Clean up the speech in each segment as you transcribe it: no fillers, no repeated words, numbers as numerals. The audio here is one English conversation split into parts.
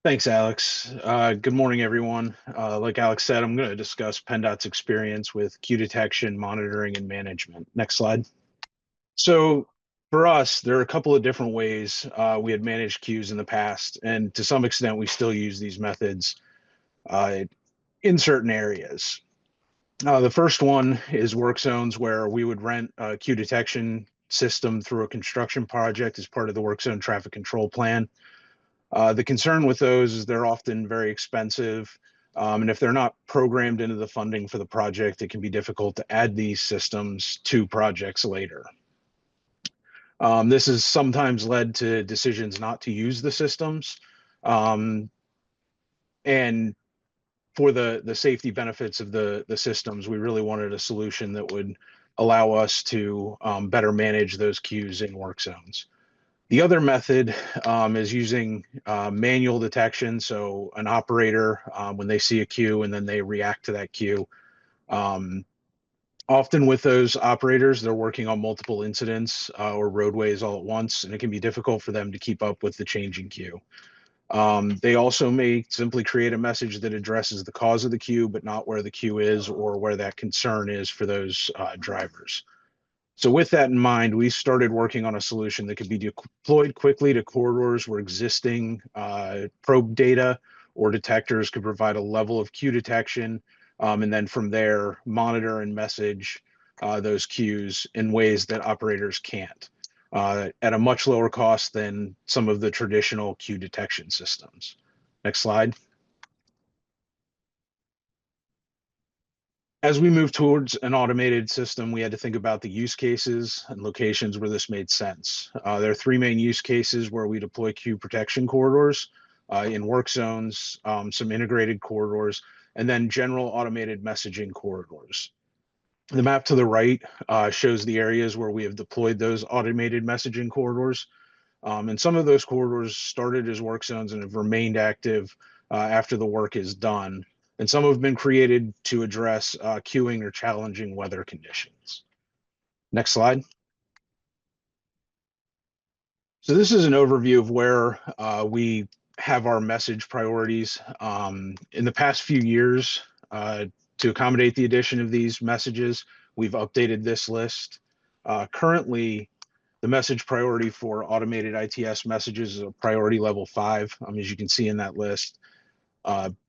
Thanks, Alex. Good morning, everyone. Like Alex said, I'm going to discuss PennDOT's experience with queue detection, monitoring, and management. Next slide. So for us, there are a couple of different ways we had managed queues in the past, and to some extent, we still use these methods uh, in certain areas. The first one is work zones where we would rent a queue detection system through a construction project as part of the work zone traffic control plan. The concern with those is they're often very expensive. And if they're not programmed into the funding for the project, it can be difficult to add these systems to projects later. This has sometimes led to decisions not to use the systems. Um, and for the safety benefits of the systems, we really wanted a solution that would allow us to better manage those queues in work zones. The other method is using manual detection. So an operator, when they see a queue and then they react to that queue, um, often with those operators, they're working on multiple incidents or roadways all at once, and it can be difficult for them to keep up with the changing queue. They also may simply create a message that addresses the cause of the queue, but not where the queue is or where that concern is for those drivers. So with that in mind, we started working on a solution that could be deployed quickly to corridors where existing probe data or detectors could provide a level of queue detection, and then from there monitor and message those queues in ways that operators can't, at a much lower cost than some of the traditional queue detection systems. Next slide. As we move towards an automated system, we had to think about the use cases and locations where this made sense. There are three main use cases where we deploy queue protection corridors, in work zones, some integrated corridors, and then general automated messaging corridors. The map to the right shows the areas where we have deployed those automated messaging corridors. And some of those corridors started as work zones and have remained active after the work is done. And some have been created to address queuing or challenging weather conditions. Next slide. So this is an overview of where we have our message priorities. In the past few years, to accommodate the addition of these messages, we've updated this list. Currently, the message priority for automated ITS messages is a priority level 5, as you can see in that list.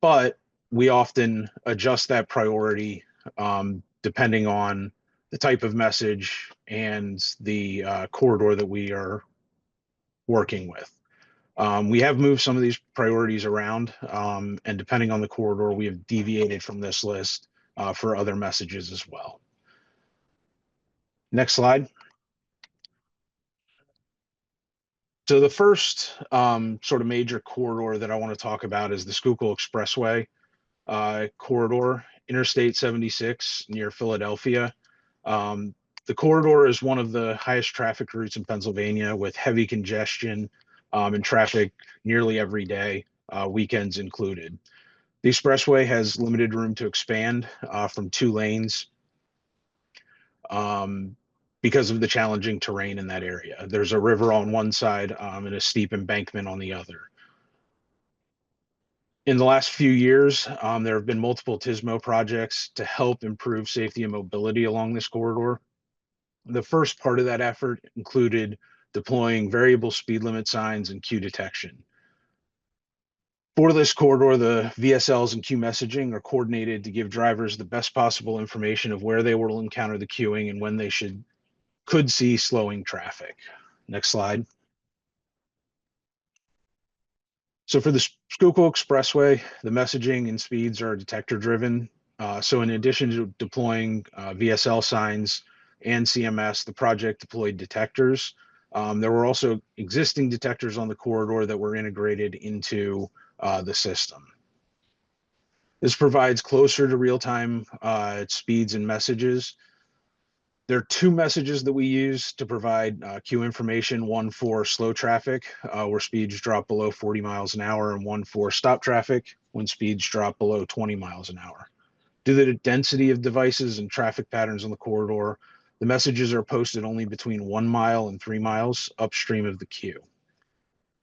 But we often adjust that priority depending on the type of message and the corridor that we are working with. We have moved some of these priorities around, and depending on the corridor, we have deviated from this list for other messages as well. Next slide. So the first sort of major corridor that I want to talk about is the Schuylkill Expressway corridor, Interstate 76 near Philadelphia. Um, the corridor is one of the highest traffic routes in Pennsylvania with heavy congestion and traffic nearly every day, weekends included. The expressway has limited room to expand from 2 lanes. Um, because of the challenging terrain in that area. There's a river on one side and a steep embankment on the other. In the last few years, there have been multiple TISMO projects to help improve safety and mobility along this corridor. The first part of that effort included deploying variable speed limit signs and queue detection. For this corridor, the VSLs and queue messaging are coordinated to give drivers the best possible information of where they will encounter the queuing and when they could see slowing traffic. Next slide. So for the Schuylkill Expressway, the messaging and speeds are detector driven. So in addition to deploying VSL signs and CMS, the project deployed detectors. There were also existing detectors on the corridor that were integrated into the system. This provides closer to real-time speeds and messages. There are 2 messages that we use to provide queue information, one for slow traffic, where speeds drop below 40 miles an hour, and one for stop traffic, when speeds drop below 20 miles an hour. Due to the density of devices and traffic patterns on the corridor, the messages are posted only between 1 mile and 3 miles upstream of the queue.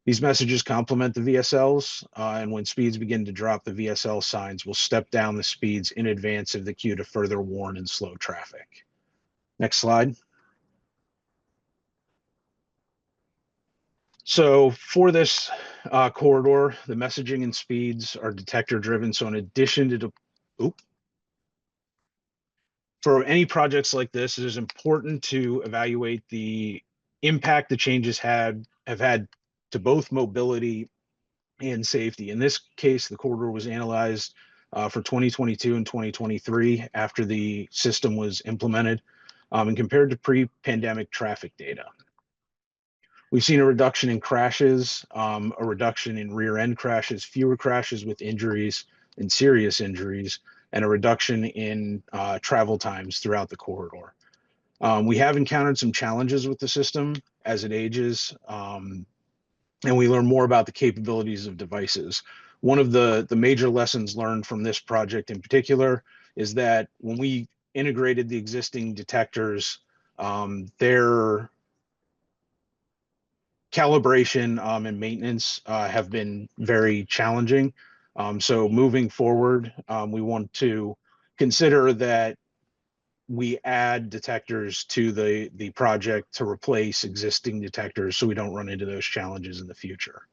These messages complement the VSLs, and when speeds begin to drop, the VSL signs will step down the speeds in advance of the queue to further warn and slow traffic. Next slide. So for this corridor, the messaging and speeds are detector driven. So in addition to, for any projects like this, it is important to evaluate the impact the changes have had to both mobility and safety. In this case, the corridor was analyzed for 2022 and 2023 after the system was implemented and compared to pre-pandemic traffic data. We've seen a reduction in crashes, a reduction in rear end crashes, fewer crashes with injuries and serious injuries, and a reduction in travel times throughout the corridor. We have encountered some challenges with the system as it ages, and we learn more about the capabilities of devices. One of the major lessons learned from this project in particular is that when we integrated the existing detectors, their calibration and maintenance have been very challenging. So moving forward, we want to consider that we add detectors to the project to replace existing detectors so we don't run into those challenges in the future.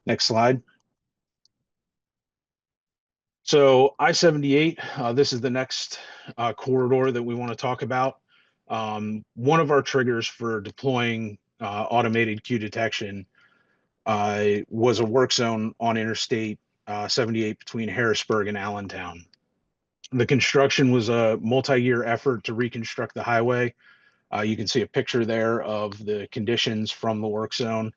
Next slide. So I-78, this is the next corridor that we want to talk about. One of our triggers for deploying automated queue detection was a work zone on Interstate 78 between Harrisburg and Allentown. The construction was a multi-year effort to reconstruct the highway. You can see a picture there of the conditions from the work zone.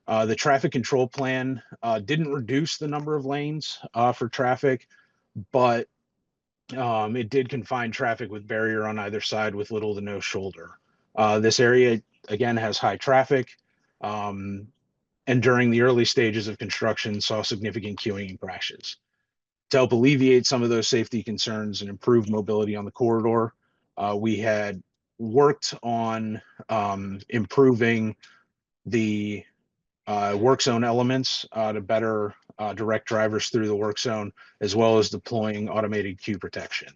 The traffic control plan didn't reduce the number of lanes for traffic, but it did confine traffic with barrier on either side with little to no shoulder. This area, again, has high traffic, and during the early stages of construction saw significant queuing and crashes. To help alleviate some of those safety concerns and improve mobility on the corridor, we had worked on improving the work zone elements to better direct drivers through the work zone, as well as deploying automated queue protection.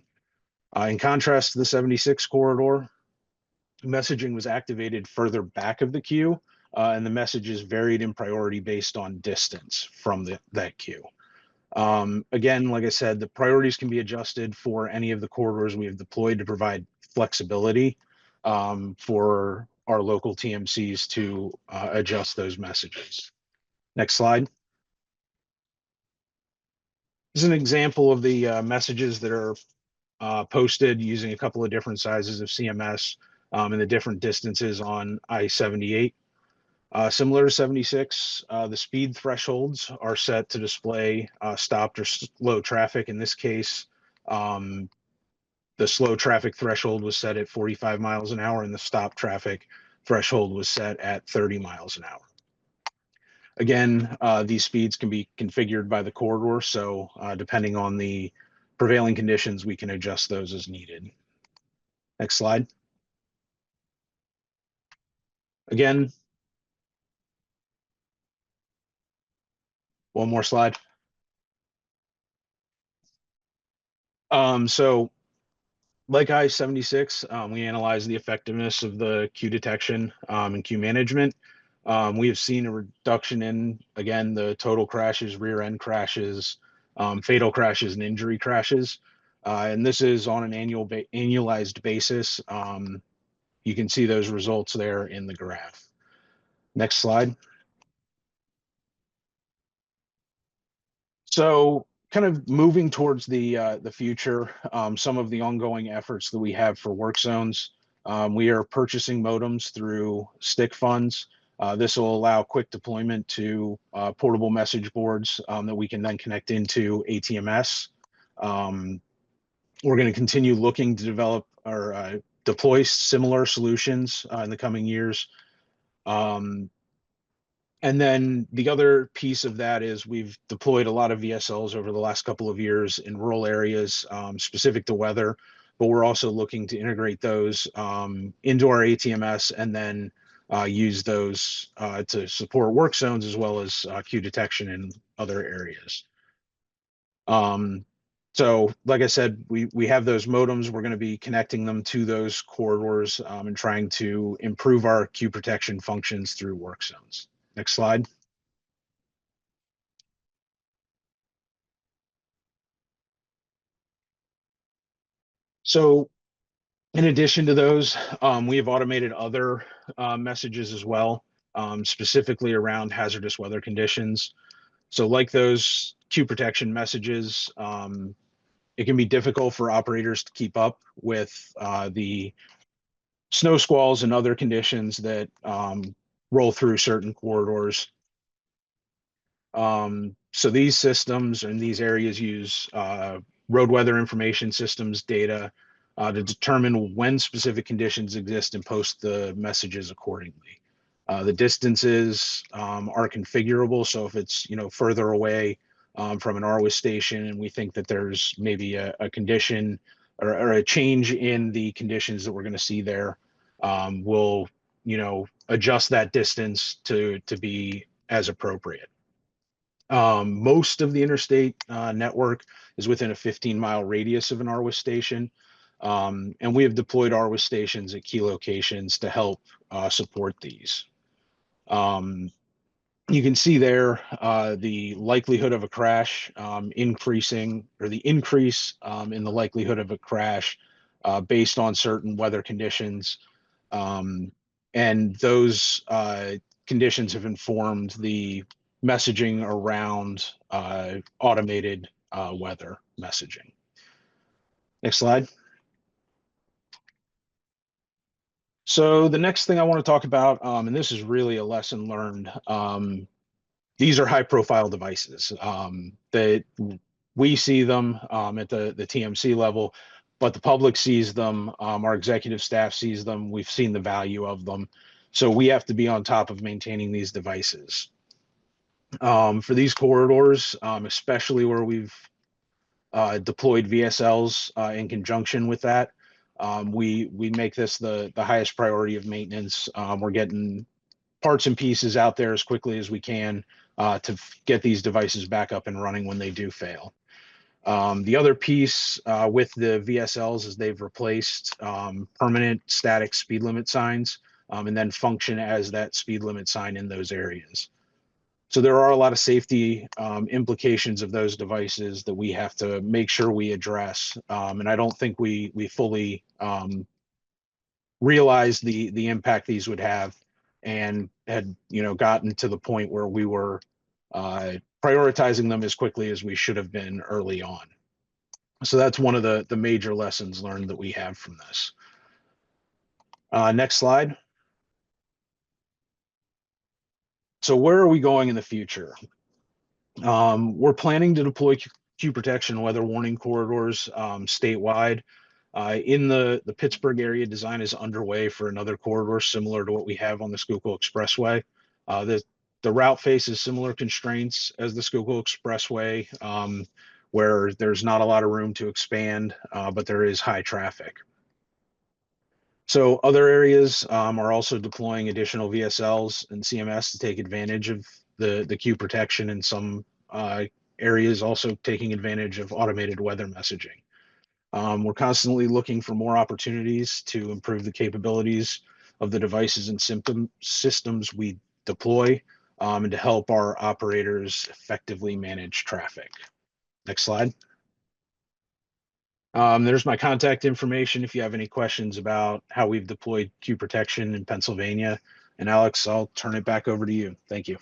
In contrast to the 76 corridor, messaging was activated further back of the queue, and the messages varied in priority based on distance from that queue. Again, like I said, the priorities can be adjusted for any of the corridors we have deployed to provide flexibility for our local TMCs to adjust those messages. Next slide. This is an example of the messages that are posted using a couple of different sizes of CMS and the different distances on I-78. Similar to 76, the speed thresholds are set to display stopped or slow traffic. In this case, the slow traffic threshold was set at 45 miles an hour and the stop traffic threshold was set at 30 miles an hour. Again, these speeds can be configured by the corridor, so depending on the prevailing conditions, we can adjust those as needed. Next slide. Again, one more slide. So like I-76, we analyzed the effectiveness of the queue detection and queue management. We have seen a reduction in, again, the total crashes, rear end crashes, fatal crashes, and injury crashes. And this is on an annualized basis. You can see those results there in the graph. Next slide. So kind of moving towards the future, some of the ongoing efforts that we have for work zones, we are purchasing modems through stick funds. This will allow quick deployment to portable message boards that we can then connect into ATMS. We're going to continue looking to develop or deploy similar solutions in the coming years. And then the other piece of that is we've deployed a lot of VSLs over the last couple of years in rural areas specific to weather, but we're also looking to integrate those into our ATMS and then use those to support work zones as well as queue detection in other areas. So like I said, we have those modems. We're going to be connecting them to those corridors and trying to improve our queue protection functions through work zones. Next slide. So in addition to those, we have automated other messages as well, specifically around hazardous weather conditions. So like those queue protection messages, it can be difficult for operators to keep up with the snow squalls and other conditions that roll through certain corridors. So these systems and these areas use road weather information systems data to determine when specific conditions exist and post the messages accordingly. The distances are configurable, so if it's further away from an RWIS station and we think that there's maybe a condition or a change in the conditions that we're going to see there, we'll adjust that distance to be as appropriate. Most of the interstate network is within a 15-mile radius of an RWIS station. And we have deployed RWIS stations at key locations to help support these. You can see there the likelihood of a crash increasing, or the increase in the likelihood of a crash based on certain weather conditions. And those conditions have informed the messaging around automated weather messaging. Next slide. So the next thing I want to talk about, and this is really a lesson learned, these are high profile devices that we see them at the TMC level, but the public sees them, our executive staff sees them, we've seen the value of them. So we have to be on top of maintaining these devices. For these corridors, especially where we've deployed VSLs in conjunction with that, we make this the highest priority of maintenance. We're getting parts and pieces out there as quickly as we can to get these devices back up and running when they do fail. The other piece with the VSLs is they've replaced permanent static speed limit signs and then function as that speed limit sign in those areas. So there are a lot of safety implications of those devices that we have to make sure we address. And I don't think we fully realized the impact these would have, and had gotten to the point where we were prioritizing them as quickly as we should have been early on. So that's one of the major lessons learned that we have from this. Next slide. So where are we going in the future? We're planning to deploy queue protection weather warning corridors statewide. In the Pittsburgh area, design is underway for another corridor similar to what we have on the Schuylkill Expressway. The route faces similar constraints as the Schuylkill Expressway, where there's not a lot of room to expand, but there is high traffic. So other areas are also deploying additional VSLs and CMS to take advantage of the queue protection, and some areas also taking advantage of automated weather messaging. We're constantly looking for more opportunities to improve the capabilities of the devices and systems we deploy, and to help our operators effectively manage traffic. Next slide. There's my contact information if you have any questions about how we've deployed queue protection in Pennsylvania. And Alex, I'll turn it back over to you. Thank you.